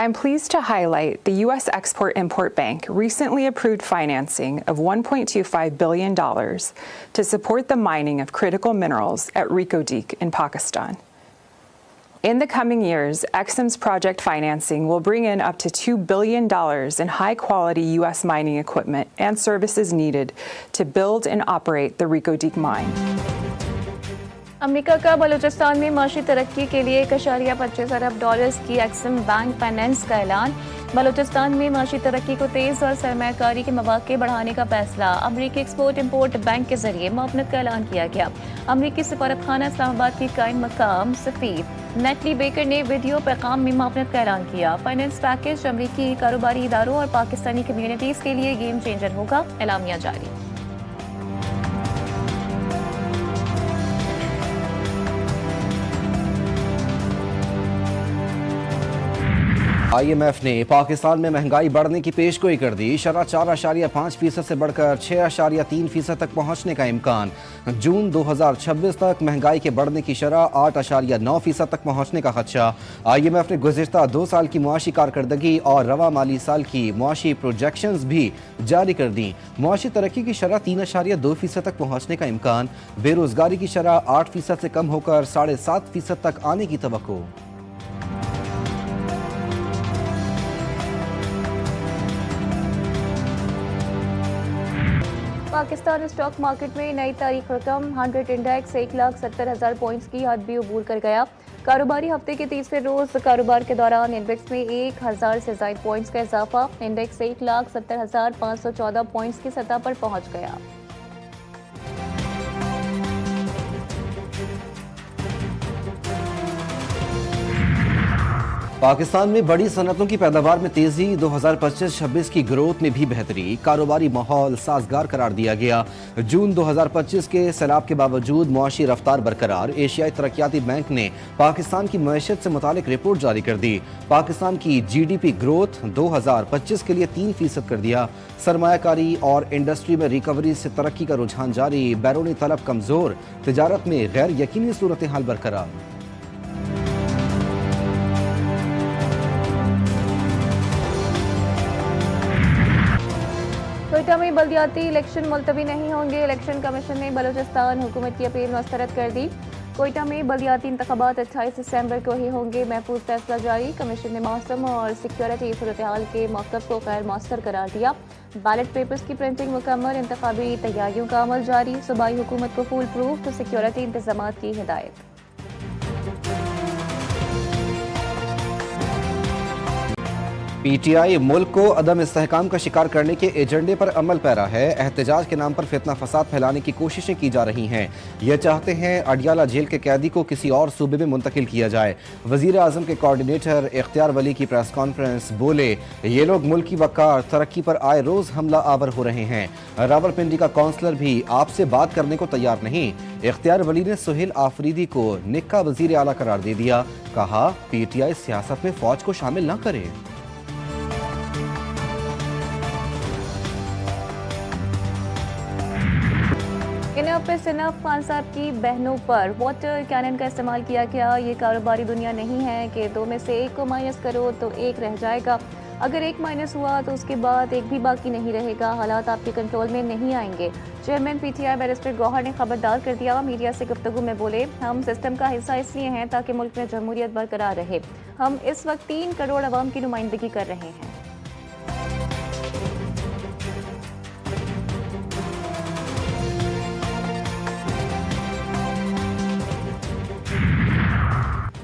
I'm pleased to highlight the U.S. Export-Import Bank recently approved financing of $1.25 billion to support the mining of critical minerals at Reko Diq in Pakistan. In the coming years, EXIM's project financing will bring in up to $2 billion in high-quality U.S. mining equipment and services needed to build and operate the Reko Diq mine. America का बलूचिस्तान में माशी तरक्की के लिए $1.25 अरब की Exim bank finance का ऐलान। बलूचिस्तान में माशी तरक्की को तेज और सरमायाकारी के मौके बढ़ाने का फैसला अमरीकी एक्सपोर्ट इंपोर्ट बैंक के जरिए मुआवनत का ऐलान किया गया। अमरीकी सफारतखाना इस्लामाबाद की कायम मकाम सफीर नेटली बेकर ने वीडियो पैगाम में मुआवनत का ऐलान किया। फाइनेंस पैकेज अमरीकी कारोबारी इदारों और पाकिस्तानी कम्युनिटीज के लिए गेम चेंजर होगा, एलामिया जारी। IMF ने पाकिस्तान में महंगाई बढ़ने की पेशगोई कर दी। शरह 4.5% से बढ़कर 6.3% तक पहुंचने का इम्कान। जून 2026 तक महंगाई के बढ़ने की शरह 8.9% तक पहुंचने का खदशा। IMF ने गुज़िश्ता 2 साल की मुआशी कारकर्दगी और रवा माली साल की मुआशी प्रोजेक्शंस भी जारी कर दी। मुआशी तरक्की की शरह 3.2% तक पहुंचने का इम्कान। बेरोजगारी की शरह 8% से कम होकर 7.5% तक आने की तवक्को। पाकिस्तान स्टॉक मार्केट में नई तारीख रकम 100 इंडेक्स 1,70,000 पॉइंट्स की हद भी अबूर कर गया। कारोबारी हफ्ते के तीसरे रोज कारोबार के दौरान इंडेक्स में 1,000 से ज़ायद पॉइंट्स का इजाफा। इंडेक्स 1,70,514 पॉइंट्स की सतह पर पहुंच गया। पाकिस्तान में बड़ी सनतों की पैदावार में तेजी। 2025-26 की ग्रोथ में भी बेहतरी। कारोबारी माहौल साजगार करार दिया गया। जून 2025 के सैलाब के बावजूद मुआशी रफ्तार बरकरार। एशियाई तरक्याती बैंक ने पाकिस्तान की मईशत से मुतालिक रिपोर्ट जारी कर दी। पाकिस्तान की GDP ग्रोथ 2025 के लिए 3% कर दिया। सरमायाकारी और इंडस्ट्री में रिकवरी से तरक्की का रुझान जारी। बैरूनी तलब कमजोर। तिजारत में गैर यकीनी सूरत हाल बरकरार। कोयटा में बल्दियाती इलेक्शन मुलतवी नहीं होंगे। इलेक्शन कमीशन ने बलूचिस्तान हुकूमत की अपील मुस्तरद कर दी। कोयटा में बल्दियाती इंतखाबात 28 दिसंबर को ही होंगे, महफूज फैसला जारी। कमीशन ने मौसम और सिक्योरिटी सूरत हाल के मौक़िफ़ को गैर मौसर करार दिया। बैलेट पेपर्स की प्रिंटिंग मुकम्मल। इंतखाबी तैयारियों का अमल जारी। सूबाई हुकूमत को फुल प्रूफ तो सिक्योरिटी इंतजाम की हिदायत। PTI मुल्क को अदम इस्तेहकाम का शिकार करने के एजेंडे पर अमल पैरा है। एहतजाज के नाम पर फितना फसाद फैलाने की कोशिशें की जा रही हैं। यह चाहते हैं अडियाला जेल के कैदी को किसी और सूबे में मुंतकिल किया जाए। वजीर आजम के कोऑर्डिनेटर इख्तियार वली की प्रेस कॉन्फ्रेंस, बोले ये लोग मुल्क की वक़ार तरक्की पर आए रोज हमला आवर हो रहे हैं। रावलपिंडी का काउंसलर भी आपसे बात करने को तैयार नहीं। इख्तियार वली ने सुहेल आफरीदी को निक्का वजीर आला करार दे दिया। कहा PTI सियासत में फौज को शामिल न करे। सिनफ खान साहब की बहनों पर वाटर कैनन का इस्तेमाल किया गया। ये कारोबारी दुनिया नहीं है कि 2 में से 1 को माइनस करो तो 1 रह जाएगा। अगर 1 माइनस हुआ तो उसके बाद 1 भी बाकी नहीं रहेगा। हालात आपके कंट्रोल में नहीं आएंगे। चेयरमैन PTI बैरिस्टर गौहर ने खबरदार कर दिया। मीडिया से गुफ्तगू में बोले, हम सिस्टम का हिस्सा इसलिए हैं ताकि मुल्क में जमहूरियत बरकरार रहे। हम इस वक्त 3 करोड़ अवाम की नुमाइंदगी कर रहे हैं।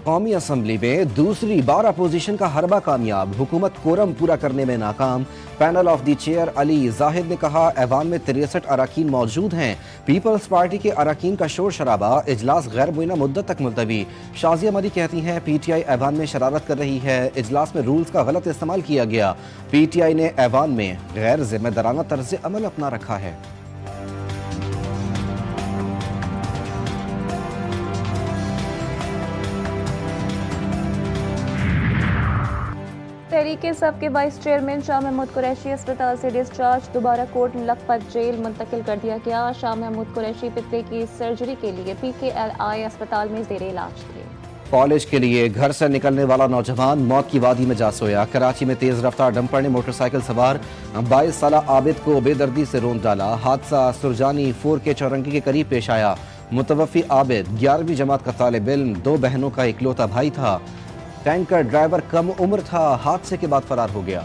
कौमी असम्बली में दूसरी बार अपोजिशन का हरबा कामयाब। हुकूमत कोरम पूरा करने में नाकाम। Panel of the chair Ali Zahid ने कहा ऐवान में 63 अराकीन मौजूद हैं। पीपल्स पार्टी के अराकीन का शोर शराबा। इजलास गैर मुइना मुद्दत तक मुलतवी। शाजिया मरी कहती हैं PTI ऐवान में शरारत कर रही है। इजलास में रूल्स का गलत इस्तेमाल किया गया। PTI ने ऐवान में गैर जिम्मेदाराना तर्ज अमल अपना रखा है। तहरीक सब के वाइस चेयरमैन शाह महमूद कुरैशी अस्पताल से डिस्चार्ज। दोबारा कोर्ट लखपत जेल मुंतकिल कर दिया गया। शाह महमूद कुरैशी पित्ते की सर्जरी के लिए PKLI अस्पताल में जेर इलाज थे। कॉलेज के लिए घर से निकलने वाला नौजवान मौत की वादी में जा सोया। कराची में तेज रफ्तार डंपर ने मोटरसाइकिल सवार 22 साला आबिद को बेदर्दी से रौंद डाला। हादसा सुरजानी 4K चौरंगी के करीब पेश आया। मुतवफ़ी आबिद 11वीं जमात का तालिब इल्म, 2 बहनों का इकलौता भाई था। टैंकर ड्राइवर कम उम्र था, हादसे के बाद फरार हो गया।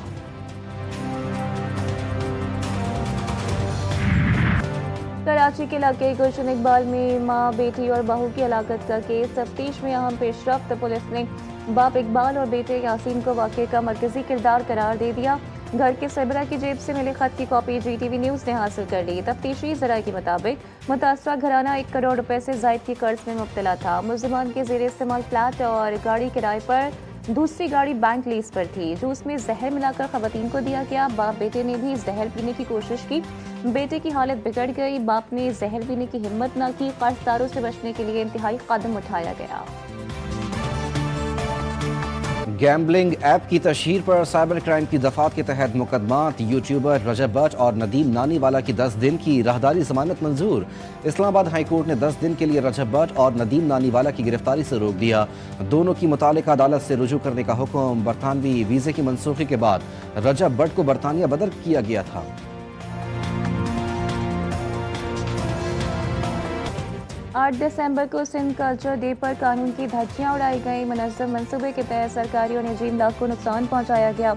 कराची के इलाके गुलशन इकबाल में मां, बेटी और बहू की हलाकत का केस तफ्तीश में अहम पेशरफ्त। पुलिस ने बाप इकबाल और बेटे यासीन को वाक़े का मरकजी किरदार करार दे दिया। घर के सरबरा की जेब से मिले खत की कॉपी GTV न्यूज़ ने हासिल कर ली। तफ्तीशी ज़राए के मुताबिक मुतासरा घराना 1 करोड़ रुपए से ज़ायद की कर्ज में मुब्तला था। मुलज़िमान के ज़ेर इस्तेमाल फ्लैट और गाड़ी किराए पर, दूसरी गाड़ी बैंक लीज पर थी जो उसमें जहर मिलाकर खवातीन को दिया गया। बाप बेटे ने भी जहर पीने की कोशिश की, बेटे की हालत बिगड़ गई। बाप ने जहर पीने की हिम्मत न की। कर्जदारों से बचने के लिए इंतहाई कदम उठाया गया। गैम्बलिंग ऐप की तशहीर पर साइबर क्राइम की दफात के तहत मुकदमात। यूट्यूबर रजब भट्ट और नदीम नानीवाला की 10 दिन की राहदारी जमानत मंजूर। इस्लामाबाद हाई कोर्ट ने 10 दिन के लिए रजब भट्ट और नदीम नानीवाला की गिरफ्तारी से रोक दिया। दोनों की मुतालिका अदालत से रुजू करने का हुक्म। बरतानवी वीजे की मनसूखी के बाद रजब भट्ट को बरतानिया बदर किया गया था। 8 दिसंबर को सिंध कल्चर डे पर कानून की धज्जियां उड़ाई गई। मुनज़्ज़म मंसूबे के तहत सरकारी और निजी इमलाक को नुकसान पहुंचाया गया।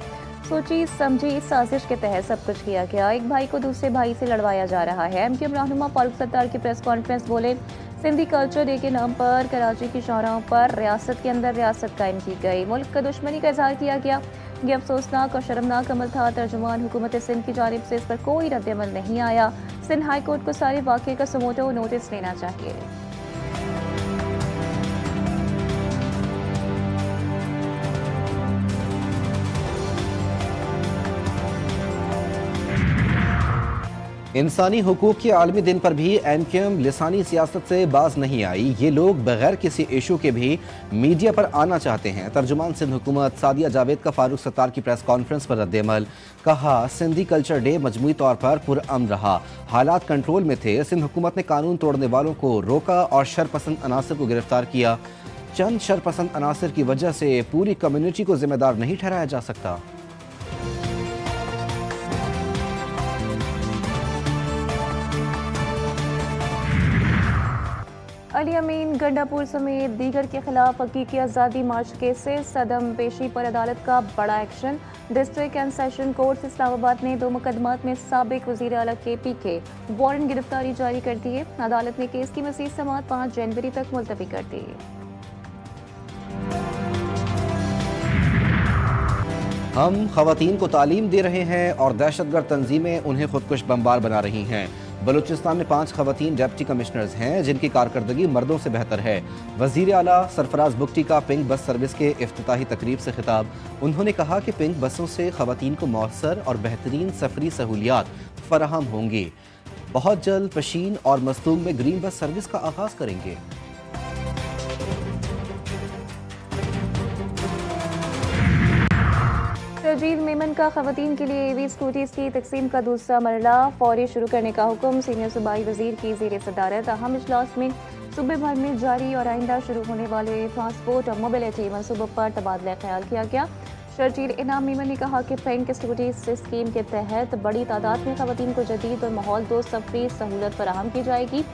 सोची समझी साजिश के तहत सब कुछ किया गया। एक भाई को दूसरे भाई से लड़वाया जा रहा है। MQM रहनुमा फारूक सत्तार की प्रेस कॉन्फ्रेंस बोले, सिंधी कल्चर डे के नाम पर कराची की शाहराहों पर रियासत के अंदर रियासत कायम की गई। मुल्क का दुश्मनी का इजहार किया गया। ये अफसोसनाक और शर्मनाक अमल था। तर्जुमान हुकूमत सिंध की जानिब से इस पर कोई रद्द-ए-अमल नहीं आया। सिंध हाई कोर्ट को सारे वाक़े का सुमोटो नोटिस लेना चाहिए। इंसानी हुकूक के आलमी दिन पर भी MQM लिसानी सियासत से बाज नहीं आई। ये लोग बगैर किसी इशू के भी मीडिया पर आना चाहते हैं। तर्जुमान सिंध हुकूमत सादिया जावेद का फारूक सत्तार की प्रेस कॉन्फ्रेंस पर रद्द-ए-अमल। कहा, सिंधी कल्चर डे मजमूई तौर पर पुरअमन रहा, हालात कंट्रोल में थे। सिंध हुकूमत ने कानून तोड़ने वालों को रोका और शरपसंद अनासर को गिरफ्तार किया। चंद शरपसंद अनासर की वजह से पूरी कम्युनिटी को जिम्मेदार नहीं ठहराया जा सकता। अली अमीन गंडापुर समेत दीगर के खिलाफ हकीकी आज़ादी मार्च केसेस। सदम पेशी पर अदालत का बड़ा action. District and session court Islamabad ने 2 मुकदमात में साबिक वज़ीर आला KP के वारंट गिरफ्तारी जारी कर दिए। अदालत ने केस की मज़ीद समाअत 5 जनवरी तक मुलतवी कर दी। हम खवातीन को तालीम दे रहे हैं और दहशतगर्द तंजीमें उन्हें खुदकुश बमबार बना रही हैं। बलूचिस्तान में 5 खवातीन डिप्टी कमिश्नर्स हैं जिनकी कारकर्दगी मर्दों से बेहतर है। वज़ीर आला सरफराज बुगटी का पिंक बस सर्विस के इफ्तिताही तकरीब से खिताब। उन्होंने कहा कि पिंक बसों से खवातीन को मौसर और बेहतरीन सफरी सहूलियात फराहम होंगी। बहुत जल्द पशीन और मस्तूंग में ग्रीन बस सर्विस का आगाज करेंगे। तजीद मेमन का खवातीन के लिए EV स्कूटीज की तकसीम का दूसरा मरला फौरी शुरू करने का हुक्म। सीनियर सूबाई वजीर की ज़ेर सदारत अहम इजलास में सूबे भर में जारी और आइंदा शुरू होने वाले ट्रांसपोर्ट और मोबिलिटी मनसूबों पर तबादला ख्याल किया गया। शर्जील इनाम मेमन ने कहा कि पिंक स्कूटीज स्कीम के तहत बड़ी तादाद में खवातीन को जदीद और माहौल दोस्त सफरी सहूलत फराहम की जाएगी।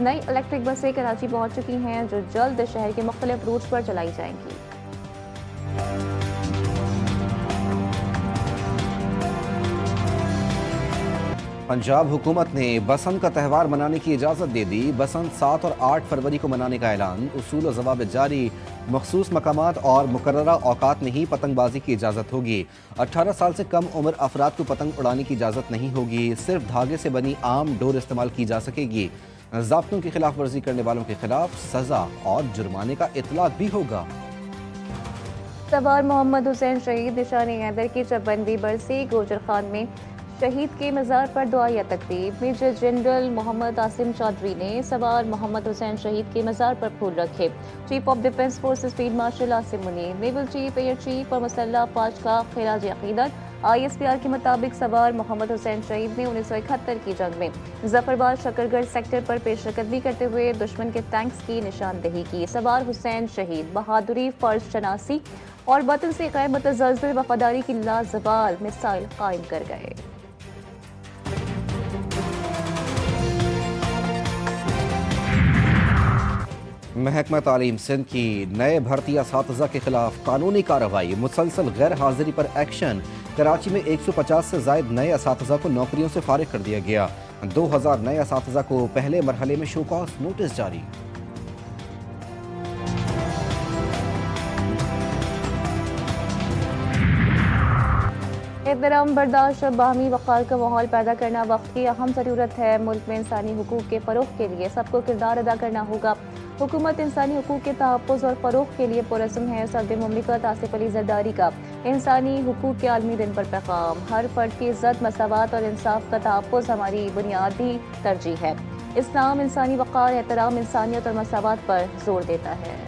नई इलेक्ट्रिक बसें कराची पहुँच चुकी हैं जो जल्द शहर के मुख्तलिफ रूट्स पर चलाई जाएंगी। पंजाब हुकूमत ने बसंत का त्यौहार मनाने की इजाज़त दे दी। बसंत 7 और 8 फरवरी को मनाने का ऐलान। उसूल और ज़वाबित जारी। मखसूस मकामात और मुकर्ररा औकात में ही पतंगबाजी की इजाज़त होगी। 18 साल से कम उम्र अफराद को पतंग उड़ाने की इजाज़त नहीं होगी। सिर्फ धागे से बनी आम डोर इस्तेमाल की जा सकेगी। ज़ाब्तों की खिलाफ वर्जी करने वालों के खिलाफ सज़ा और जुर्माने का इतलाक भी होगा। सवार मोहम्मद हुसैन शहीद निशान हैदर की 56वीं बरसी। गोजर खान में शहीद के मज़ार पर दुआया तकरीब। मेजर जनरल मोहम्मद आसिम चौधरी ने सवार मोहम्मद हुसैन शहीद के मज़ार पर फूल रखे। Chief of defence forces field marshal Asim Munir, naval chief, air chief और मुसल्लह अफवाज का खिराज अकीदत। ISPR के मुताबिक सवार मोहम्मद हुसैन शहीद ने 1971 की जंग में जफरबाद शकरगढ़ सेक्टर पर पेशकदमी करते हुए दुश्मन के टैंक्स की निशानदेही की। सवार हुसैन शहीद बहादुरी, फर्ज शनासी और वतन से गैर मुतज़लज़िल वफादारी की लाजवाल मिसाल कायम कर गए। महकमा तालीम सिंध की नए भर्ती असातिज़ा के खिलाफ कानूनी कार्रवाई, मुसलसल गैर हाजिरी पर एक्शन। कराची में 150 से जायद नए असातिज़ा को नौकरियों से फारिग कर दिया गया। 2000 नए असातिज़ा को पहले मरहले में शोकॉज नोटिस जारी। एहतराम बर्दाश्त और बाहमी वक़ार का माहौल पैदा करना वक्त की अहम ज़रूरत है। मुल्क में इंसानी हुकूक के फ़रोग़ के लिए सबको किरदार अदा करना होगा। हुकूमत इंसानी हुकूक के तहफ़्फ़ुज़ और फ़रोग़ के लिए पुरज़्म है। सदर मुमलिकत आसिफ अली ज़रदारी का इंसानी हुकूक के आलमी दिन पर पैगाम। हर फ़र्द की इज़्ज़त, मसावत और इंसाफ का तहफ़्फ़ुज़ हमारी बुनियादी तरजीह है। इस्लाम इंसानी वक़ार, एहतराम, इंसानियत और मसावत पर जोर देता है।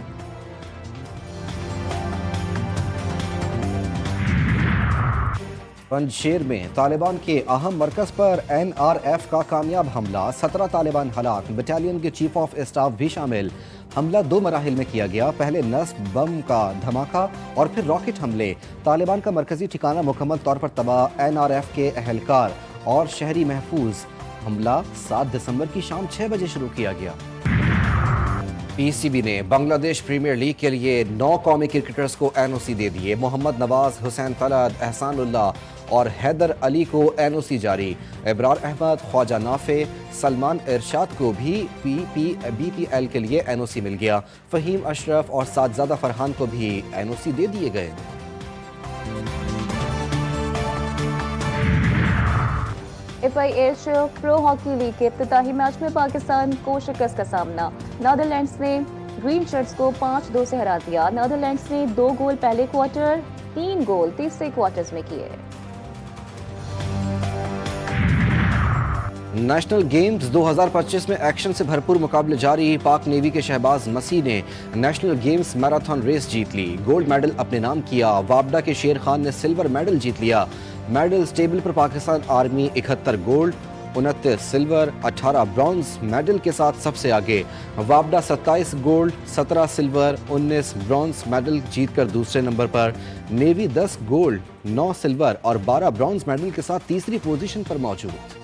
पंजशेर में तालिबान के अहम मरकज़ पर NRF का कामयाब हमला, 17 तालिबान हलाक, बटालियन के चीफ ऑफ स्टाफ भी शामिल। हमला 2 मराहिल में किया गया, पहले नस्ब बम का धमाका और फिर रॉकेट हमले। तालिबान का मरकजी ठिकाना मुकम्मल तौर पर तबाह, NRF के अहलकार और शहरी महफूज। हमला 7 दिसंबर की शाम 6 बजे शुरू किया गया। PCB ने बांग्लादेश प्रीमियर लीग के लिए 9 कौमी क्रिकेटर्स को NOC दे दिए। मोहम्मद नवाज, हुसैन तलत, एहसानुल्लाह और हैदर अली को NOC जारी। इब्रार अहमद, ख्वाजा नाफे, सलमान इरशाद को भी BPL के लिए NOC मिल गया। फ़हीम अशरफ और सादजादा फरहान को भी NOC दे दिए गए। FIH प्रो हॉकी लीग के इफ्तिताही मैच में पाकिस्तान को शिकस्त का सामना। नीदरलैंड्स ने ग्रीन शर्ट्स को 5-2 से हरा दिया। नीदरलैंड्स ने 2 गोल पहले क्वार्टर, 3 गोल तीसरे क्वार्टर्स में किए। नेशनल गेम्स 2025 में एक्शन से भरपूर मुकाबले जारी। पाक नेवी के शहबाज मसीह ने नेशनल गेम्स मैराथन रेस जीत ली, गोल्ड मेडल अपने नाम किया। वापडा के शेर खान ने सिल्वर मेडल जीत लिया। मेडल्स टेबल पर Pakistan army 71 gold, 29 silver, 18 bronze medal के साथ सबसे आगे। वापडा 27 गोल्ड, 17 सिल्वर, 19 ब्रॉन्ज मेडल जीतकर दूसरे नंबर पर। नेवी 10 गोल्ड, 9 सिल्वर और 12 ब्रॉन्ज मेडल के साथ तीसरी पोजीशन पर मौजूद।